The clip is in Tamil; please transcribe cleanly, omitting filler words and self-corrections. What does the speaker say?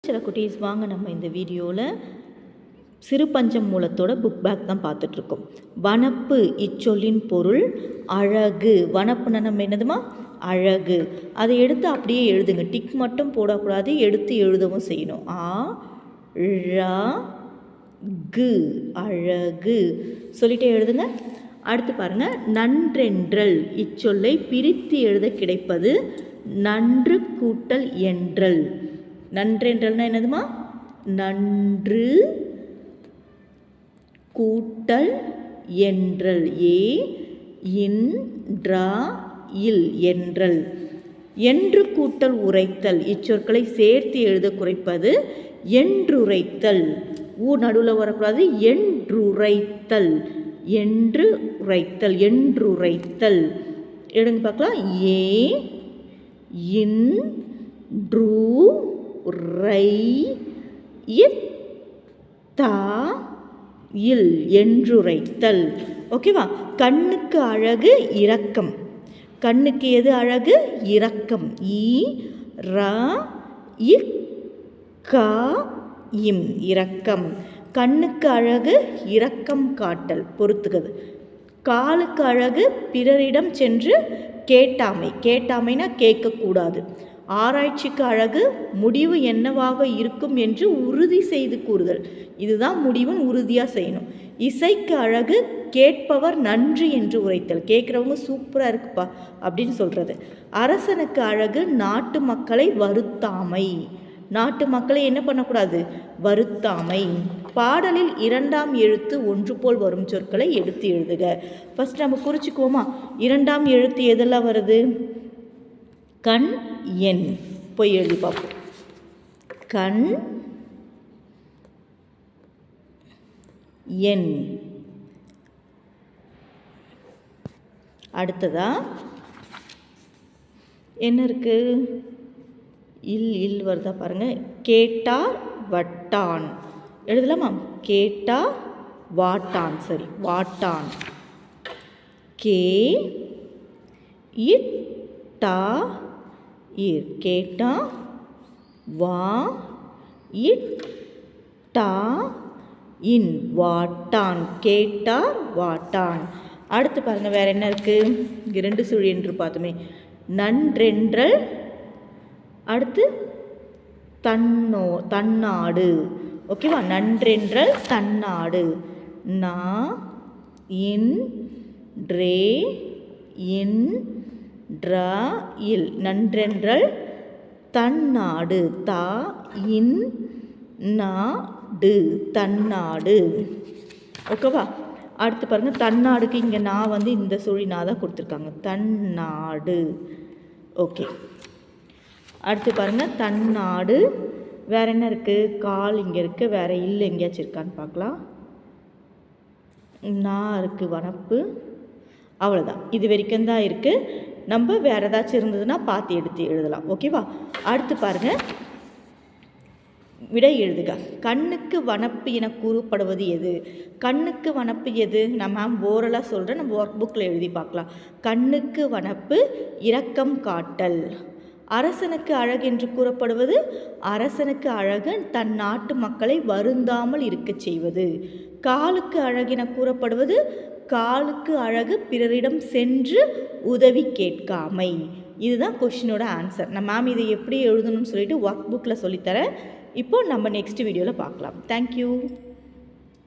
சில குட்டீஸ் வாங்க நம்ம இந்த வீடியோவில் சிறு பஞ்சம் மூலத்தோட புக் பேக் தான் பார்த்துட்ருக்கோம். வனப்பு இச்சொல்லின் பொருள் அழகு. வனப்புனா நம்ம என்னதுமா அழகு. அதை எடுத்து அப்படியே எழுதுங்க. டிக் மட்டும் போடக்கூடாது, எடுத்து எழுதவும் செய்யணும். அழகு சொல்லிட்டே எழுதுங்க. அடுத்து பாருங்க, நன்றென்றல் இச்சொல்லை பிரித்து எழுத கிடைப்பது நன்று கூட்டல் என்றல். நன்றென்றல்னா என்னதுமா நன்று கூட்டல் என்றல். என்றல். என்று கூட்டல் உரைத்தல் இச்சொற்களை சேர்த்து எழுத குறைப்பது என்றுரைத்தல். நடுவில் வரக்கூடாது. என்றுரைத்தல். என்றுரைத்தல். எடுங்க பார்க்கலாம். என்றுரைத்தல். ஓகேவா? கண்ணுக்கு அழகு இரக்கம். கண்ணுக்கு எது அழகு? இரக்கம். இரக்கம். கண்ணுக்கு அழகு இரக்கம் காட்டல், பொறுத்துக்கிறது. காலுக்கு அழகு பிறரிடம் சென்று கேட்டாமை. கேட்டாமைனா கேட்கக்கூடாது. ஆராய்ச்சிக்கு அழகு முடிவு என்னவாக இருக்கும் என்று உறுதி செய்து கூறுதல். இதுதான் முடிவுன்னு உறுதியாக செய்யணும். இசைக்கு அழகு கேட்பவர் நன்றி என்று உரைத்தல். கேட்குறவங்க சூப்பராக இருக்குப்பா அப்படின்னு சொல்கிறது. அரசனுக்கு அழகு நாட்டு மக்களை வருத்தாமை. நாட்டு மக்களை என்ன பண்ணக்கூடாது? வருத்தாமை. பாடலில் இரண்டாம் எழுத்து ஒன்று போல் வரும் சொற்களை எடுத்து எழுதுக. ஃபஸ்ட் நம்ம குறிச்சிக்குவோமா? இரண்டாம் எழுத்து எதெல்லாம் வருது? கண் எண். போய் எழுதி பார்ப்போம். கண் எண். அடுத்ததா என்ன இருக்கு? இல் வருதா பாருங்க. கேட்டார் வட்டான். எழுதலாமா? கேட்டார் வாட்டான். சரி, வாட்டான். கேட்டா வாட்டான். கேட்டார் வாட்டான். அடுத்து பாருங்க, வேற என்ன இருக்கு? இங்கே ரெண்டு சுழி என்று பார்த்தோமே. நன்றென்றல். அடுத்து தன்னாடு. ஓகேவா? நன்றென்றல் தன்னாடு. நன்றென்றல் தன்னாடு. தன்னாடு. ஓகேவா? அடுத்து பாருங்க, தன்னாடுக்கு இங்கே நான் வந்து இந்த சுழி நான் தான் கொடுத்துருக்காங்க. தன்னாடு. ஓகே. அடுத்து பாருங்க, தன்னாடு. வேற என்ன இருக்கு? கால் இங்கே இருக்கு. வேற இல்லை எங்கேயாச்சும் இருக்கான்னு பார்க்கலாம். நான் இருக்கு. வனப்பு. அவ்வளோதான். இது வரைக்கும் தான் இருக்கு. நம்ம வேற ஏதாச்சும் இருந்ததுன்னா பார்த்து எடுத்து எழுதலாம். ஓகேவா? அடுத்து பாருங்க, விடை எழுதுக. கண்ணுக்கு வனப்பு என கூறப்படுவது எது? கண்ணுக்கு வனப்பு எது? நான் மேம் ஓரலாக சொல்கிறேன், நம்ம ஒர்க் புக்கில் எழுதி பார்க்கலாம். கண்ணுக்கு வனப்பு இரக்கம் காட்டல். அரசனுக்கு அழகு என்று கூறப்படுவது அரசனுக்கு அழகு தன் நாட்டு மக்களை வருந்தாமல் இருக்க செய்வது. காலுக்கு அழகென கூறப்படுவது காலுக்கு அழகு பிறரிடம் சென்று உதவி கேட்காமை. இதுதான் கொஷினோட ஆன்சர். நான் மேம் இதை எப்படி எழுதணும்னு சொல்லிட்டு ஒர்க் புக்கில் சொல்லித்தரேன். இப்போ நம்ம நெக்ஸ்ட் வீடியோவில் பார்க்கலாம். தேங்க்யூ.